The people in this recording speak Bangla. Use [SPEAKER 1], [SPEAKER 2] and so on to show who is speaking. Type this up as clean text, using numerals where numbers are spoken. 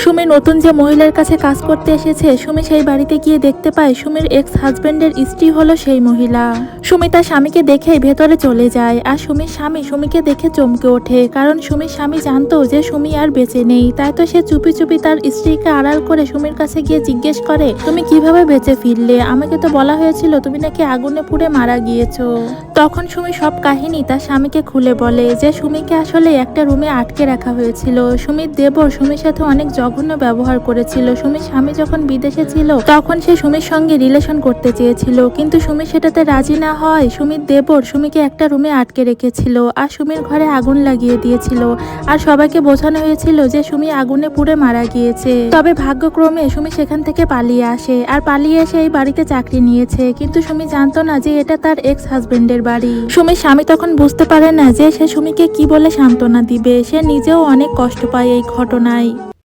[SPEAKER 1] সুমি নতুন যে মহিলার কাছে কাজ করতে এসেছে, সুমি সেই বাড়িতে গিয়ে দেখতে পায় সুমির এক্স হাজবেন্ডের স্ত্রী হলো সেই মহিলা। সুমি তার স্বামীকে দেখেই ভেতরে চলে যায়, আর সুমির স্বামী সুমিকে দেখে চমকে ওঠে, কারণ সুমির স্বামী জানতো যে সুমি আর বেঁচে নেই। তাই তো সে চুপি চুপি তার স্ত্রীকে আড়াল করে সুমির কাছে গিয়ে জিজ্ঞেস করে, তুমি কিভাবে বেঁচে ফিরলে? আমাকে তো বলা হয়েছিল তুমি নাকি আগুনে পুড়ে মারা গিয়েছো। তখন সুমি সব কাহিনী তার স্বামীকে খুলে বলে যে সুমিকে আসলে একটা রুমে আটকে রাখা হয়েছিল। সুমির দেবর সুমির সাথে অনেক জঘন্য ব্যবহার করেছিল। সুমির স্বামী যখন বিদেশে ছিল তখন সে সুমির সঙ্গে রিলেশন করতে চেয়েছিল, কিন্তু সুমি সেটাতে রাজি না হয় সুমির দেবর সুমিকে একটা রুমে আটকে রেখেছিল আর সুমির ঘরে আগুন লাগিয়ে দিয়েছিল। আর সবাইকে বোঝানো হয়েছিল যে সুমি আগুনে পুড়ে মারা গিয়েছে। তবে ভাগ্যক্রমে সুমি সেখান থেকে পালিয়ে আসে, আর পালিয়ে এসে এই বাড়িতে চাকরি নিয়েছে। কিন্তু সুমি জানতো না যে এটা তার এক্স হাজবেন্ডের বাড়ি। সুমির স্বামী তখন বুঝতে পারে না যে সে সুমিকে কি বলে সান্ত্বনা দিবে। সে নিজেও অনেক কষ্ট পায় এই ঘটনায়।